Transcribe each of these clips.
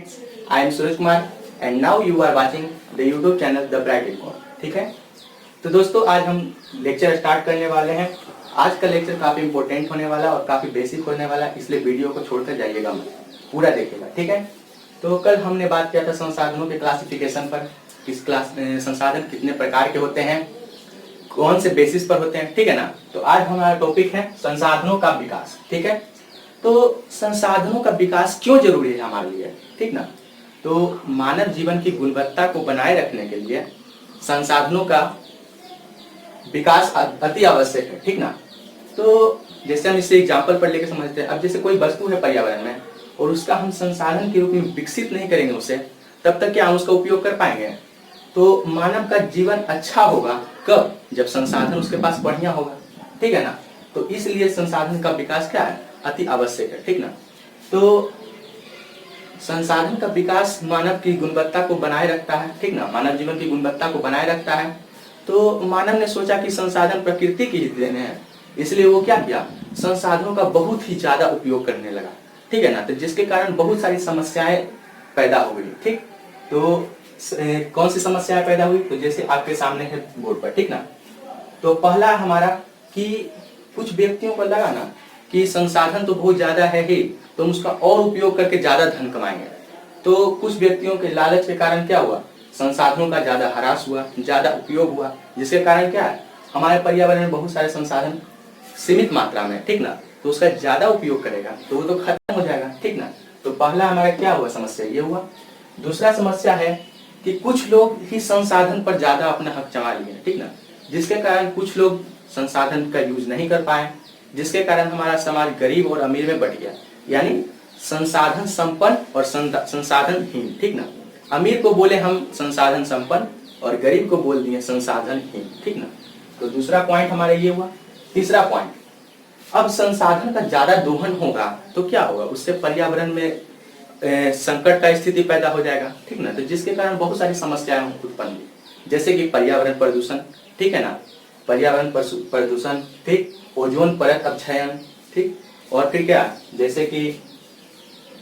I am Suraj Kumar and now you are watching the YouTube channel the bright income. ठीक है, तो दोस्तों आज हम लेक्चर स्टार्ट करने वाले हैं। आज का लेक्चर काफ़ी इंपॉर्टेंट होने वाला और काफ़ी बेसिक होने वाला, इसलिए वीडियो को छोड़कर जाइएगा मत, पूरा देखिएगा। ठीक है, तो कल हमने बात किया था संसाधनों के क्लासिफिकेशन पर, किस क्लास संसाधन कितने प्रकार के होते हैं, कौन से बेसिस पर होते हैं। ठीक है ना, तो आज हमारा टॉपिक है संसाधनों का विकास। ठीक है, तो संसाधनों का विकास क्यों जरूरी है हमारे लिए। ठीक ना, तो मानव जीवन की गुणवत्ता को बनाए रखने के लिए संसाधनों का विकास अति आवश्यक है। ठीक ना, तो जैसे हम इससे एग्जांपल पर लेकर समझते हैं। अब जैसे कोई वस्तु है पर्यावरण में और उसका हम संसाधन के रूप में विकसित नहीं करेंगे उसे, तब तक क्या हम उसका उपयोग कर पाएंगे। तो मानव का जीवन अच्छा होगा कब, जब संसाधन उसके पास बढ़िया होगा। ठीक है ना, तो इसलिए संसाधन का विकास क्या है, अति आवश्यक है। ठीक ना, तो संसाधन का विकास मानव की गुणवत्ता को बनाए रखता है। ठीक ना, मानव जीवन की गुणवत्ता को बनाए रखता है। तो मानव ने सोचा कि संसाधन प्रकृति की ही देन है, इसलिए वो क्या किया, संसाधनों का बहुत ही ज्यादा उपयोग करने लगा। ठीक है ना, तो जिसके कारण बहुत सारी समस्याएं पैदा हो गई। ठीक, तो कौन सी समस्याएं पैदा हुई, तो जैसे आपके सामने है बोर्ड पर। ठीक ना, तो पहला हमारा कि कुछ व्यक्तियों को लगा ना कि संसाधन तो बहुत ज्यादा है ही, तो हम उसका और उपयोग करके ज्यादा धन कमाएंगे। तो कुछ व्यक्तियों के लालच के कारण क्या हुआ, संसाधनों का ज्यादा ह्रास हुआ, ज्यादा उपयोग हुआ, जिसके कारण क्या है, हमारे पर्यावरण में बहुत सारे संसाधन सीमित मात्रा में। ठीक ना, तो उसका ज्यादा उपयोग करेगा तो वो तो खत्म हो जाएगा। ठीक ना, तो पहला हमारा क्या हुआ, समस्या ये हुआ। दूसरा समस्या है कि कुछ लोग ही संसाधन पर ज्यादा अपना हक जमा लिए। ठीक ना, जिसके कारण कुछ लोग संसाधन का यूज नहीं कर पाए, जिसके कारण हमारा समाज गरीब और अमीर में बट गया, यानी संसाधन संपन्न और संसाधनहीन। ठीक ना, अमीर को बोले हम संसाधन संपन्न और गरीब को बोल दिए संसाधनहीन। ठीक ना, तो दूसरा पॉइंट हमारा ये हुआ। तीसरा पॉइंट, अब संसाधन का ज्यादा दोहन होगा तो क्या होगा, उससे पर्यावरण में संकट का स्थिति पैदा हो जाएगा। ठीक ना, तो जिसके कारण बहुत सारी समस्याएं उत्पन्न हुई, जैसे कि पर्यावरण प्रदूषण। ठीक है ना, पर्यावरण प्रदूषण, ठीक, ओजोन परत अपक्षयन। ठीक, और फिर क्या, जैसे कि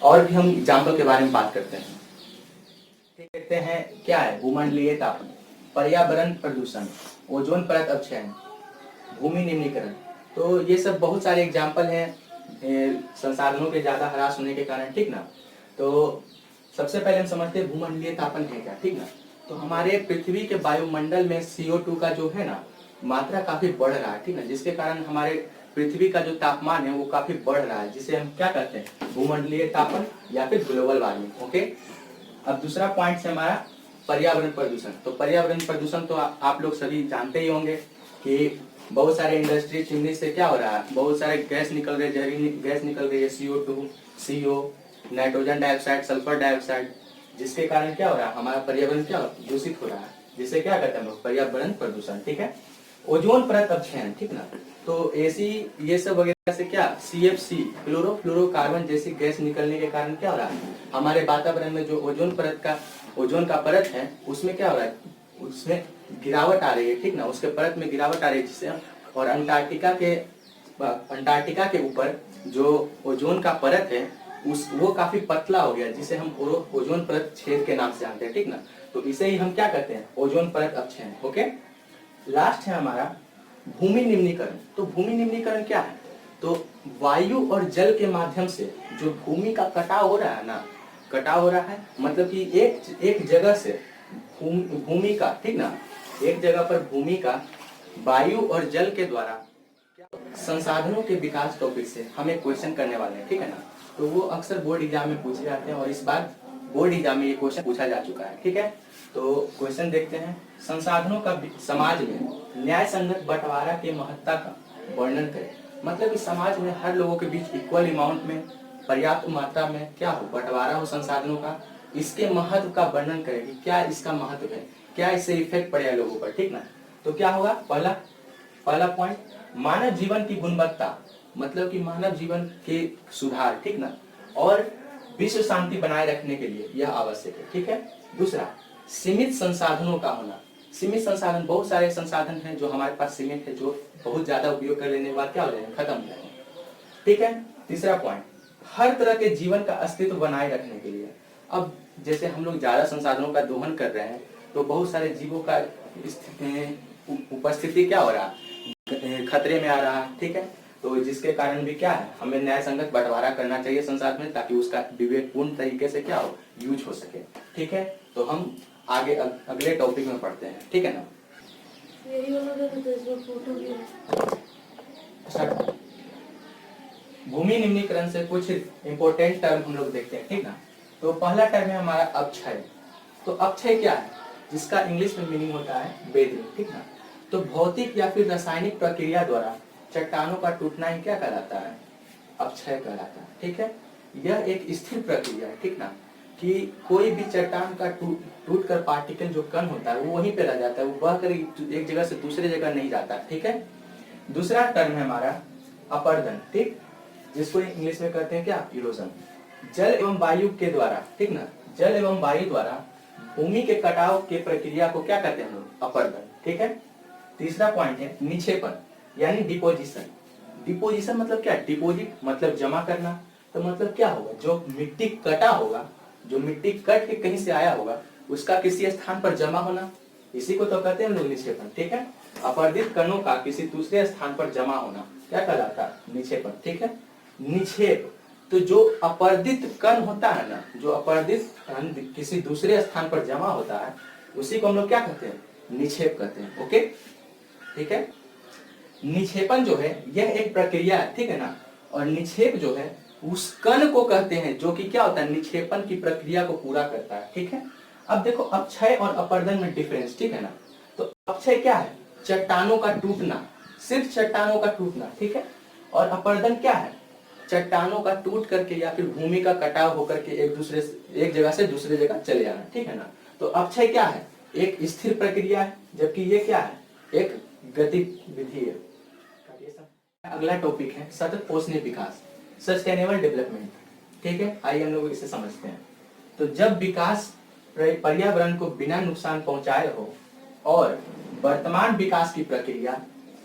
और भी हम एग्जाम्पल के बारे में बात करते हैं। ठीक, देखते हैं क्या है, भूमंडलीय तापन, पर्यावरण प्रदूषण, ओजोन परत अपक्षयन, भूमि निम्नीकरण। तो ये सब बहुत सारे एग्जाम्पल हैं संसाधनों के ज्यादा ह्रास होने के कारण। ठीक ना, तो सबसे पहले हम समझते हैं भूमंडलीय तापन है क्या। ठीक ना, तो हमारे पृथ्वी के वायुमंडल में CO2 का जो है ना मात्रा काफी बढ़ रहा है। ठीक ना, जिसके कारण हमारे पृथ्वी का जो तापमान है वो काफी बढ़ रहा है, जिसे हम क्या कहते हैं, भूमंडलीय तापन या फिर ग्लोबल वार्मिंग। ओके, अब दूसरा पॉइंट है हमारा पर्यावरण प्रदूषण। तो पर्यावरण प्रदूषण तो आप लोग सभी जानते ही होंगे कि बहुत सारे इंडस्ट्री चिमनी से क्या हो रहा है, बहुत सारे गैस निकल रहे, जहरीली गैस निकल रही है, CO2, CO, nitrogen dioxide, sulphur dioxide, जिसके कारण क्या हो रहा है, हमारा पर्यावरण क्या दूषित हो रहा है, जिसे क्या कहते हैं हम लोग, पर्यावरण प्रदूषण। ठीक है, ओजोन परत अपक्षयन। ठीक ना, तो ऐसी ये सब वगैरह से क्या, CFC, क्लोरोफ्लोरोकार्बन जैसी गैस निकलने के कारण क्या हो रहा है, हमारे वातावरण में जो ओजोन का परत है उसमें क्या हो रहा है, उसमें गिरावट आ रही है। ठीक ना, उसके परत में गिरावट आ रही है, जिससे और अंटार्कटिका के ऊपर जो ओजोन का परत है वो काफी पतला हो गया, जिसे हम ओजोन परत छेद के नाम से जानते हैं। ठीक ना, तो इसे ही हम क्या कहते हैं, ओजोन परत अपक्षयन। ओके, लास्ट है हमारा भूमि निम्नीकरण। तो भूमि निम्नीकरण क्या है, तो वायु और जल के माध्यम से जो भूमि का कटाव हो रहा है ना, कटाव हो रहा है मतलब कि एक जगह से भूमि का, ठीक ना, एक जगह पर भूमि का वायु और जल के द्वारा संसाधनों के विकास टॉपिक से हम एक क्वेश्चन करने वाले हैं। ठीक है ना, तो वो अक्सर बोर्ड एग्जाम में पूछे जाते हैं और इस बार बोर्ड एग्जाम में ये क्वेश्चन पूछा जा चुका है। ठीक है, तो क्वेश्चन देखते हैं, संसाधनों का समाज में न्याय संगत बंटवारा के महत्ता का वर्णन करें। मतलब कि समाज में हर लोगों के बीच इक्वल अमाउंट में, पर्याप्त मात्रा में क्या हो, बंटवारा हो संसाधनों का, इसके महत्व का वर्णन करें कि क्या इसका महत्व है, क्या इससे इफेक्ट पड़ेगा लोगों पर। ठीक ना, तो क्या होगा, पहला पॉइंट, मानव जीवन की गुणवत्ता, मतलब कि मानव जीवन के सुधार। ठीक ना, और विश्व शांति बनाए रखने के लिए यह आवश्यक है। ठीक है, दूसरा, सीमित संसाधनों का होना। सीमित संसाधन, बहुत सारे संसाधन हैं जो हमारे पास सीमित है, जो बहुत ज्यादा उपयोग कर लेने के बाद क्या हो जाएंगे, खत्म हो जाएंगे। ठीक है, तीसरा पॉइंट, हर तरह के जीवन का अस्तित्व बनाए रखने के लिए, अब जैसे हम लोग ज़्यादा संसाधनों का दोहन कर रहे हैं तो बहुत सारे जीवों का उपस्थिति क्या हो रहा है, खतरे में आ रहा है। ठीक है, तो जिसके कारण भी क्या है, हमें न्याय संगत बंटवारा करना चाहिए संसाधन में, ताकि उसका विवेकपूर्ण तरीके से क्या हो, यूज हो सके। ठीक है, तो हम आगे अगले टॉपिक में पढ़ते हैं। ठीक है ना। भूमि निम्नीकरण से कुछ इंपोर्टेंट टर्म हम लोग देखते हैं। ठीक ना। तो पहला टर्म है हमारा अपक्षय। तो अपक्षय क्या है, जिसका इंग्लिश में मीनिंग होता है बेदिंग। ठीक ना। तो भौतिक या फिर रासायनिक प्रक्रिया द्वारा चट्टानों का टूटना ही क्या कहलाता है, अपक्षय कहलाता है। ठीक है, यह एक स्थिर प्रक्रिया है। ठीक ना, कि कोई भी चट्टान का टूट कर पार्टिकल जो कण होता है वो वहीं पे रह जाता है, वो बह कर एक जगह से दूसरे जगह नहीं जाता। ठीक है। दूसरा टर्म है हमारा अपरदन। ठीक, जिसको इंग्लिश में कहते हैं क्या, इरोजन। जल एवं वायु के द्वारा, ठीक ना, जल एवं वायु द्वारा भूमि के कटाव के प्रक्रिया को क्या कहते हैं हम लोग, अपरदन। ठीक है। तीसरा पॉइंट है निक्षेपण यानी डिपोजिशन। डिपोजिशन मतलब क्या, डिपोजिट मतलब जमा करना। तो मतलब क्या होगा, जो मिट्टी कटा होगा, जो मिट्टी कट के कहीं से आया होगा, उसका किसी स्थान पर जमा होना, इसी को तो कहते हैं हम लोग निक्षेपण। ठीक है, अपरदित कणों का किसी दूसरे स्थान पर जमा होना क्या कहलाता है, निक्षेपण। ठीक है, निक्षेप, तो जो अपरदित कण होता है ना, जो अपरदित कण किसी दूसरे स्थान पर जमा होता है, उसी को हम लोग क्या कहते हैं, निक्षेप कहते हैं। ओके, ठीक है। निक्षेपण जो है यह एक प्रक्रिया है। ठीक है ना, और निक्षेप जो है उस कण को कहते हैं जो कि क्या होता है, निक्षेपण की प्रक्रिया को पूरा करता है। ठीक है। अब देखो अपक्षय और अपरदन में डिफरेंस। ठीक है ना। तो अपक्षय क्या है, चट्टानों का टूटना, सिर्फ चट्टानों का टूटना। ठीक है। और अपरदन क्या है, चट्टानों का टूट करके या फिर भूमि का कटाव होकर के एक जगह से दूसरे जगह चले जाना। ठीक है ना। तो अपक्षय क्या है, एक स्थिर प्रक्रिया है, जबकि ये क्या है, एक गतिविधि है। अगला टॉपिक है सतत पोषणीय विकास, सस्टेनेबल डेवलपमेंट। ठीक है, आइए हम लोग इसे समझते हैं। तो जब विकास पर्यावरण को बिना नुकसान पहुंचाए हो और वर्तमान विकास की प्रक्रिया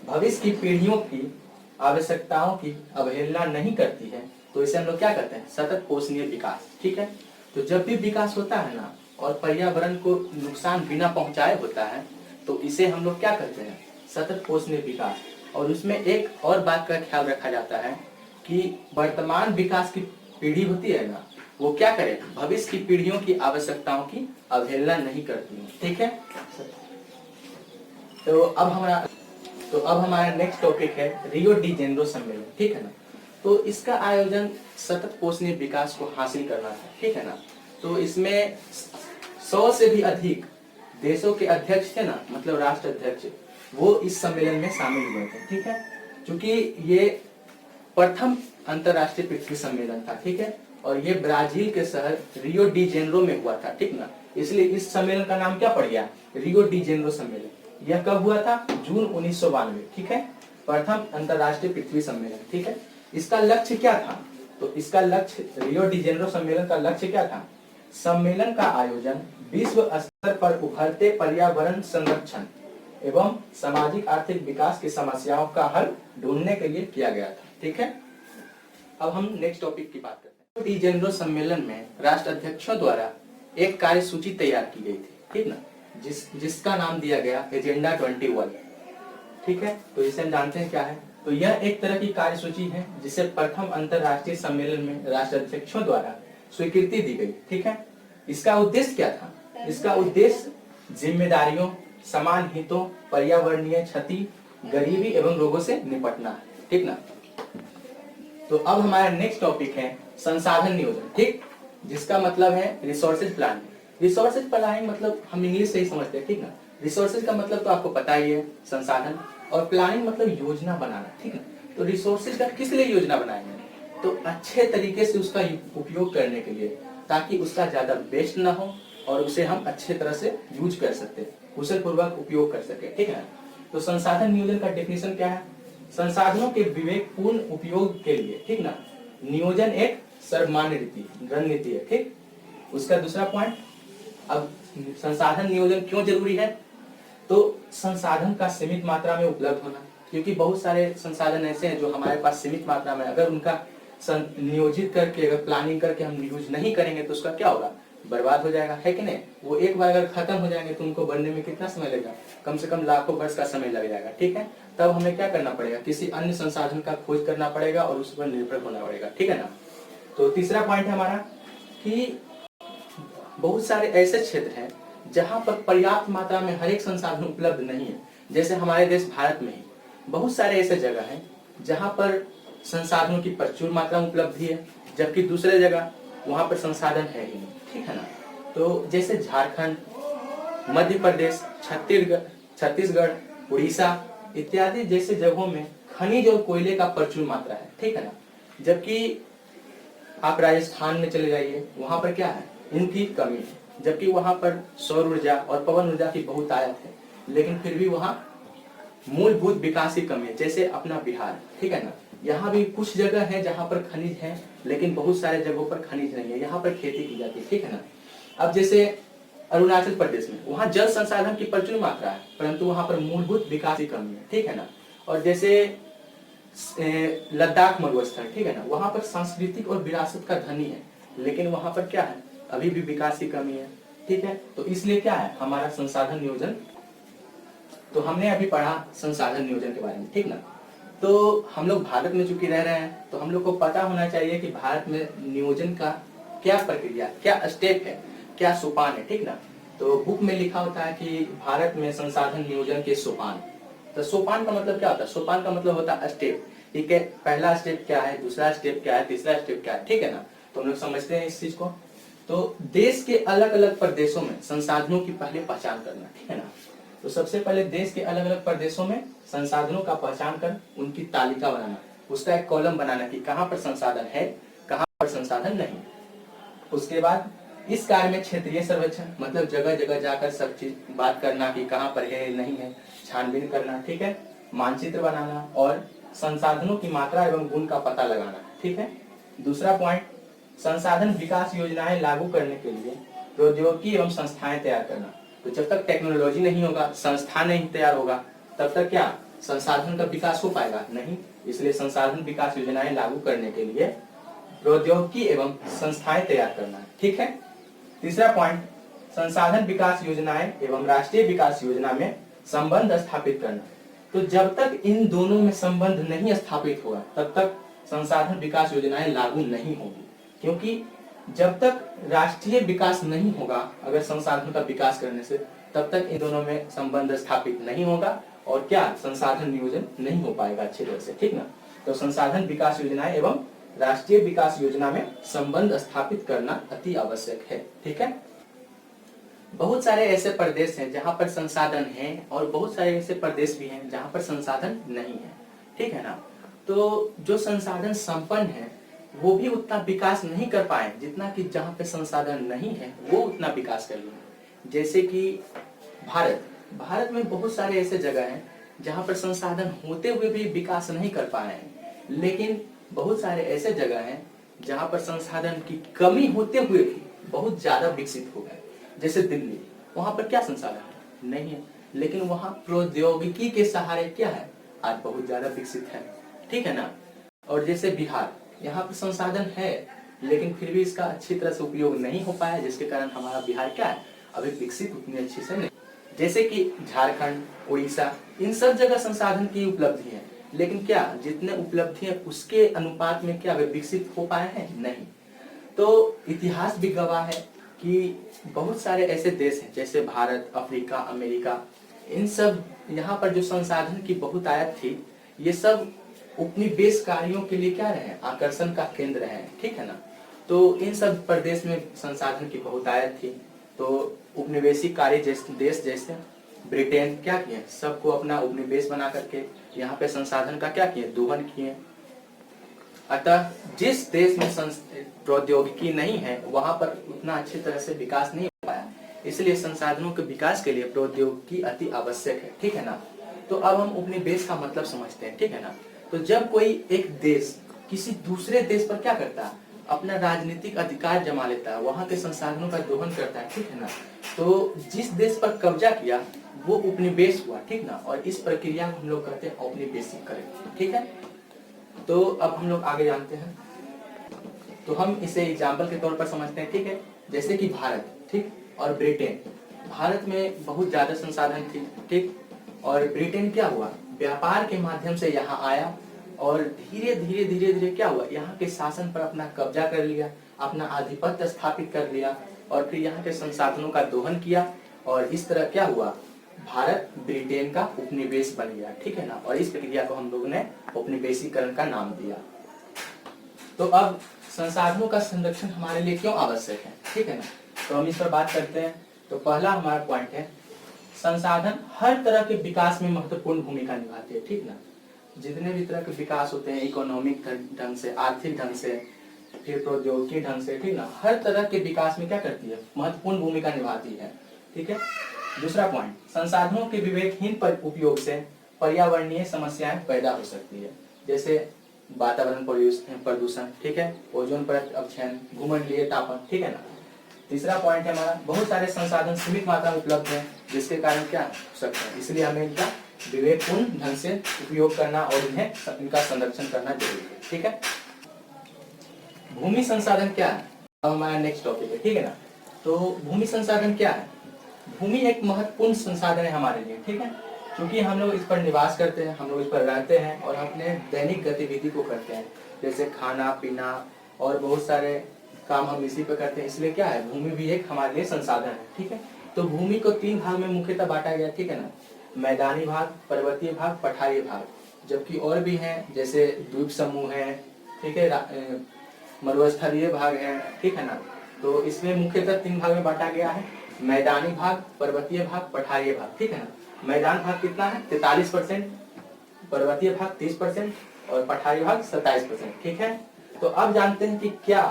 भविष्य की पीढ़ियों की आवश्यकताओं की अवहेलना नहीं करती है, तो इसे हम लोग क्या कहते हैं, सतत पोषणीय विकास। ठीक है। तो जब भी विकास होता है ना और पर्यावरण को नुकसान बिना पहुंचाए होता है, तो इसे हम लोग क्या कहते हैं, सतत पोषणीय विकास। और उसमें एक और बात का ख्याल रखा जाता है कि वर्तमान विकास की पीढ़ी होती है ना, वो क्या करे, भविष्य की पीढ़ियों की आवश्यकताओं की अवहेलना नहीं करती है। ठीक है। तो अब हमारा नेक्स्ट टॉपिक है रियो डी जेनेरो सम्मेलन। ठीक है ना। तो इसका आयोजन सतत पोषणीय विकास को हासिल करना था। ठीक है ना। तो इसमें 100 से भी अधिक देशों के अध्यक्ष थे ना, मतलब राष्ट्र अध्यक्ष, वो इस सम्मेलन में शामिल हुए थे। ठीक है, क्योंकि ये प्रथम अंतरराष्ट्रीय पृथ्वी सम्मेलन था। ठीक है, और ये ब्राजील के शहर रियो डी जेनेरो में हुआ था। ठीक ना, इसलिए इस सम्मेलन का नाम क्या पड़ गया, रियो डी जेनेरो सम्मेलन। यह कब हुआ था, जून 1992। ठीक है, प्रथम अंतरराष्ट्रीय पृथ्वी सम्मेलन। ठीक है, इसका लक्ष्य क्या था, तो इसका लक्ष्य, रियो डी जेनेरो सम्मेलन का लक्ष्य क्या था, सम्मेलन का आयोजन विश्व स्तर पर उभरते पर्यावरण संरक्षण एवं सामाजिक आर्थिक विकास की समस्याओं का हल ढूंढने के लिए किया गया था। ठीक है। अब हम नेक्स्ट टॉपिक की बात करते हैं। डी जेनेरो सम्मेलन में राष्ट्र अध्यक्षों द्वारा एक कार्यसूची तैयार की गई थी। ठीक ना, जिसका नाम दिया गया एजेंडा 21। ठीक है, तो इसे हम जानते हैं क्या है। तो यह एक तरह की कार्यसूची है जिसे प्रथम अंतरराष्ट्रीय सम्मेलन में राष्ट्र अध्यक्षों द्वारा स्वीकृति दी गई। ठीक है, इसका उद्देश्य क्या था, इसका उद्देश्य जिम्मेदारियों, समान हितों, पर्यावरणीय क्षति, गरीबी एवं रोगों से निपटना है। ठीक ना। तो अब हमारा नेक्स्ट टॉपिक है संसाधन नियोजन। ठीक, जिसका मतलब है रिसोर्सेज प्लानिंग। रिसोर्सेज प्लानिंग मतलब हम इंग्लिश से ही समझते हैं। ठीक ना, रिसोर्सेज का मतलब तो आपको पता ही है, संसाधन, और प्लानिंग मतलब योजना बनाना। ठीक है, तो रिसोर्सेज का किस लिए योजना बनाएंगे, तो अच्छे तरीके से उसका उपयोग करने के लिए, ताकि उसका ज्यादा वेस्ट ना हो और उसे हम अच्छे तरह से यूज कर सकते, कुशल पूर्वक उपयोग कर सके। ठीक है। तो संसाधन नियोजन का डेफिनेशन क्या है, संसाधनों के विवेकपूर्ण उपयोग के लिए, ठीक ना, नियोजन एक सर्वमान्य रणनीति है। ठीक, उसका दूसरा पॉइंट, अब संसाधन नियोजन क्यों जरूरी है, तो संसाधन का सीमित मात्रा में उपलब्ध होना, क्योंकि बहुत सारे संसाधन ऐसे हैं जो हमारे पास सीमित मात्रा में, अगर उनका नियोजित करके, अगर प्लानिंग करके हम यूज नहीं करेंगे तो उसका क्या होगा, बर्बाद हो जाएगा, है कि नहीं। वो एक बार अगर खत्म हो जाएंगे तो उनको बनने में कितना समय लगेगा, कम से कम लाखों वर्ष का समय लग जाएगा, ठीक है। तब हमें क्या करना पड़ेगा, किसी अन्य संसाधन का खोज करना पड़ेगा और उस पर निर्भर होना पड़ेगा, ठीक है ना। तो तीसरा पॉइंट है हमारा कि बहुत सारे ऐसे क्षेत्र हैं जहां पर पर्याप्त मात्रा में हर एक संसाधन उपलब्ध नहीं है। जैसे हमारे देश भारत में ही बहुत सारे ऐसे जगह हैं जहां पर संसाधनों की प्रचुर मात्रा में उपलब्धि है, जबकि दूसरे जगह वहां पर संसाधन है ही नहीं, ठीक है ना। तो जैसे झारखंड, मध्य प्रदेश, छत्तीसगढ़, उड़ीसा इत्यादि जैसे जगहों में खनिज और कोयले का प्रचुर मात्रा है, ठीक है ना। जबकि आप राजस्थान में चले जाइए, वहां पर क्या है, इनकी कमी है। जबकि वहां पर सौर ऊर्जा और पवन ऊर्जा की बहुतायत है, लेकिन फिर भी वहां मूलभूत विकास की कमी है। जैसे अपना बिहार, ठीक है ना, यहाँ भी कुछ जगह है जहाँ पर खनिज है, लेकिन बहुत सारे जगहों पर खनिज नहीं है, यहाँ पर खेती की जाती है, ठीक है ना। अब जैसे अरुणाचल प्रदेश में, वहाँ जल संसाधन की प्रचुर मात्रा है, परंतु वहाँ पर मूलभूत विकास की कमी है, ठीक है ना। और जैसे लद्दाख मरुस्थल, ठीक है ना, वहाँ पर सांस्कृतिक और विरासत का धनी है, लेकिन वहाँ पर क्या है, अभी भी विकास की कमी है, ठीक है। तो इसलिए क्या है हमारा संसाधन नियोजन, तो हमने अभी पढ़ा संसाधन नियोजन के बारे में, ठीक ना। तो हम लोग भारत में चूंकि रह रहे हैं, तो हम लोग को पता होना चाहिए कि भारत में नियोजन का क्या प्रक्रिया, क्या स्टेप है, क्या सोपान है, ठीक ना। तो बुक में लिखा होता है कि भारत में संसाधन नियोजन के सोपान। तो सोपान का मतलब क्या होता है, सोपान का मतलब होता है स्टेप, ठीक है। पहला स्टेप क्या है, दूसरा स्टेप क्या है, तीसरा स्टेप क्या है, ठीक है ना। तो हम लोग समझते हैं इस चीज को। तो देश के अलग अलग प्रदेशों में संसाधनों की पहले पहचान करना, ठीक है ना। तो सबसे पहले देश के अलग अलग प्रदेशों में संसाधनों का पहचान कर उनकी तालिका बनाना, उसका एक कॉलम बनाना कि कहाँ पर संसाधन है, कहाँ पर संसाधन नहीं। उसके बाद इस कार्य में क्षेत्रीय सर्वेक्षण, मतलब जगह जगह जाकर सब चीज बात करना कि कहाँ पर है नहीं है, छानबीन करना, ठीक है। मानचित्र बनाना और संसाधनों की मात्रा एवं गुण का पता लगाना, ठीक है। दूसरा पॉइंट, संसाधन विकास योजनाएं लागू करने के लिए प्रौद्योगिकी एवं संस्थाएं तैयार करना। तो जब तक टेक्नोलॉजी नहीं होगा, संस्था नहीं तैयार होगा, तब तक क्या संसाधन का विकास हो पाएगा, नहीं। इसलिए संसाधन विकास योजनाएं लागू करने के लिए प्रौद्योगिकी एवं संस्थाएं तैयार करना है, ठीक है। तीसरा पॉइंट, संसाधन विकास योजनाएं एवं राष्ट्रीय विकास योजना में संबंध स्थापित करना। तो जब तक इन दोनों में संबंध नहीं स्थापित होगा, तब तक संसाधन विकास योजनाएं लागू नहीं होगी। क्योंकि जब तक राष्ट्रीय विकास नहीं होगा, अगर संसाधन का विकास करने से, तब तक इन दोनों में संबंध स्थापित नहीं होगा और क्या संसाधन नियोजन नहीं हो पाएगा अच्छी तरह से, ठीक ना। तो संसाधन विकास योजनाएं एवं राष्ट्रीय विकास योजना में संबंध स्थापित करना अति आवश्यक है, ठीक है। बहुत सारे ऐसे प्रदेश हैं जहां पर संसाधन है और बहुत सारे ऐसे प्रदेश भी हैं जहां पर संसाधन नहीं है, ठीक है ना। तो जो संसाधन संपन्न है वो भी उतना विकास नहीं कर पाए जितना कि जहां पे संसाधन नहीं है वो उतना विकास कर लिए। जैसे कि भारत में बहुत सारे ऐसे जगह हैं जहां पर संसाधन होते हुए भी विकास नहीं कर पाए हैं, लेकिन बहुत सारे ऐसे जगह हैं जहां पर संसाधन की कमी होते हुए भी बहुत ज्यादा विकसित हो गए। जैसे दिल्ली, वहां पर क्या संसाधन नहीं है, लेकिन वहां प्रौद्योगिकी के सहारे क्या है, आज बहुत ज्यादा विकसित है, ठीक है ना। और जैसे बिहार, यहाँ पर संसाधन है लेकिन फिर भी इसका अच्छी तरह से उपयोग नहीं हो पाया, जिसके कारण हमारा बिहार क्या है, अभी विकसित उतनी अच्छी से नहीं। जैसे कि झारखंड, उड़ीसा, इन सब जगह संसाधन की उपलब्धि है, लेकिन क्या जितने उपलब्धि है उसके अनुपात में क्या वे विकसित हो पाए हैं, नहीं। तो इतिहास भी गवाह है कि बहुत सारे ऐसे देश हैं जैसे भारत, अफ्रीका, अमेरिका, इन सब यहाँ पर जो संसाधन की बहुतायत थी, ये सब उपनिवेशकारियों के लिए क्या रहे, आकर्षण का केंद्र है, ठीक है ना। तो इन सब प्रदेश में संसाधन की बहुतायत थी, तो उपनिवेशिकारी देश जैसे ब्रिटेन क्या किए, सबको अपना उपनिवेश बना करके यहाँ पे संसाधन का क्या किए, दोहन किए। अतः जिस देश में प्रौद्योगिकी नहीं है वहां पर उतना अच्छी तरह से विकास नहीं हो पाया, इसलिए संसाधनों के विकास के लिए प्रौद्योगिकी अति आवश्यक है, ठीक है ना। तो अब हम उपनिवेश का मतलब समझते हैं, ठीक है ना। तो जब कोई एक देश किसी दूसरे देश पर क्या करता है, अपना राजनीतिक अधिकार जमा लेता है, वहां के संसाधनों का दोहन करता है, ठीक है ना। तो जिस देश पर कब्जा किया वो उपनिवेश हुआ, ठीक ना। और इस प्रक्रिया को हम लोग कहते हैं औपनिवेशिकरण, ठीक है। तो अब हम लोग आगे जानते हैं, तो हम इसे एग्जाम्पल के तौर पर समझते हैं, ठीक है। जैसे कि भारत, ठीक, और ब्रिटेन। भारत में बहुत ज्यादा संसाधन थी, ठीक, और ब्रिटेन क्या हुआ, व्यापार के माध्यम से यहाँ आया और धीरे धीरे धीरे धीरे क्या हुआ, यहाँ के शासन पर अपना कब्जा कर लिया, अपना आधिपत्य स्थापित कर लिया और फिर यहाँ के संसाधनों का दोहन किया और इस तरह क्या हुआ, भारत ब्रिटेन का उपनिवेश बन गया, ठीक है ना। और इस प्रक्रिया को हम लोगों ने उपनिवेशीकरण का नाम दिया। तो अब संसाधनों का संरक्षण हमारे लिए क्यों आवश्यक है, ठीक है ना, तो हम इस पर बात करते हैं। तो पहला हमारा पॉइंट है, संसाधन हर तरह के विकास में महत्वपूर्ण भूमिका निभाते हैं, ठीक ना। जितने भी तरह के विकास होते हैं, इकोनॉमिक ढंग से, आर्थिक ढंग से, फिर प्रौद्योगिकी ढंग से, ठीक ना, हर तरह के विकास में क्या करती है, महत्वपूर्ण भूमिका निभाती है, ठीक है। दूसरा पॉइंट, संसाधनों के विवेकहीन उपयोग से पर्यावरणीय समस्याएं पैदा हो सकती है, जैसे वातावरण प्रदूषण, ठीक है, ओजोन परत अपक्षय, भूमंडलीय तापन, ठीक है ना। तीसरा पॉइंट है हमारा, बहुत सारे संसाधन सीमित मात्रा में उपलब्ध हैं, जिसके कारण क्या हो सकता है, इसलिए हमें इनका विवेकपूर्ण ढंग से उपयोग करना और इनका संरक्षण करना जरूरी है, ठीक है। भूमि संसाधन क्या है, अब हमारा नेक्स्ट टॉपिक है, ठीक है ना। तो भूमि संसाधन क्या है, भूमि एक महत्वपूर्ण संसाधन है हमारे लिए, ठीक है, क्योंकि हम लोग इस पर निवास करते हैं, हम लोग इस पर रहते हैं और अपने दैनिक गतिविधि को करते हैं, जैसे खाना पीना और बहुत सारे काम हम इसी पे करते हैं, इसलिए क्या है, भूमि भी एक हमारे लिए संसाधन है, ठीक है। तो भूमि को 3 भाग में मुख्यतः बांटा गया, ठीक है ना, मैदानी भाग, पर्वतीय भाग, पठारी भाग, जबकि और भी हैं, जैसे द्वीप समूह है, ठीक है, मरुस्थलीय भाग है, ठीक है ना। तो इसमें मुख्यतः 3 भाग में बांटा गया है, मैदानी भाग, पर्वतीय भाग, पठारी भाग, ठीक है ना। मैदान भाग कितना है, 43%, पर्वतीय भाग 30% और पठारी भाग 27%, ठीक है। तो अब जानते हैं कि क्या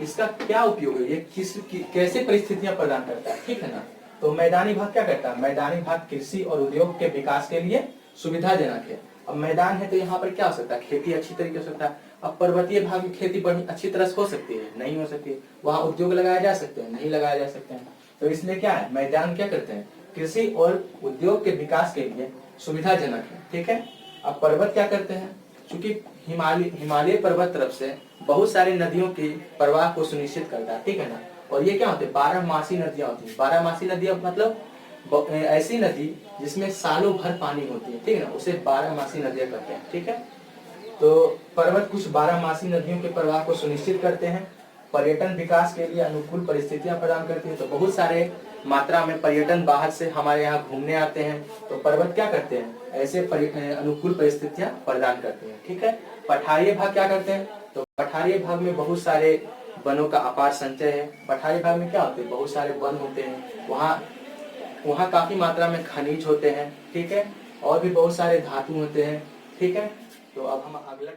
इसका क्या उपयोग है, ये कैसे परिस्थितियां प्रदान करता है, ठीक है ना। तो मैदानी भाग क्या करता है, मैदानी भाग कृषि और उद्योग के विकास के लिए सुविधाजनक है। अब मैदान है तो यहाँ पर क्या हो सकता है, खेती अच्छी तरीके से होता है। अब पर्वतीय भाग में खेती बड़ी अच्छी तरह से हो सकती है, नहीं हो सकती, वहाँ उद्योग लगाए जा सकते हैं, नहीं लगाए जा सकते हैं। तो इसलिए क्या है, मैदान क्या करते हैं, कृषि और उद्योग के विकास के लिए सुविधाजनक है, ठीक है। अब पर्वत क्या करते हैं, चूंकि हिमालय पर्वत तरफ से बहुत सारी नदियों के प्रवाह को सुनिश्चित करता है, ठीक है ना। और ये क्या होते हैं, 12मासी नदियां होती हैं। 12मासी नदियां मतलब ऐसी नदी जिसमें सालों भर पानी होती है, ठीक है ना, उसे 12मासी नदियां कहते हैं, ठीक है। तो पर्वत कुछ 12मासी नदियों के प्रवाह को सुनिश्चित करते हैं, पर्यटन विकास के लिए अनुकूल परिस्थितियां प्रदान करती है। तो बहुत सारे मात्रा में पर्यटन बाहर से हमारे यहाँ घूमने आते हैं, तो पर्वत क्या करते हैं, ऐसे अनुकूल परिस्थितियां प्रदान करते हैं, ठीक है। पठारी भाग क्या करते हैं, तो पठारी भाग में बहुत सारे वनों का अपार संचय है। पठारी भाग में क्या होते हैं, बहुत सारे वन होते हैं, वहाँ काफी मात्रा में खनिज होते हैं, ठीक है, और भी बहुत सारे धातु होते हैं, ठीक है। तो अब हम अगला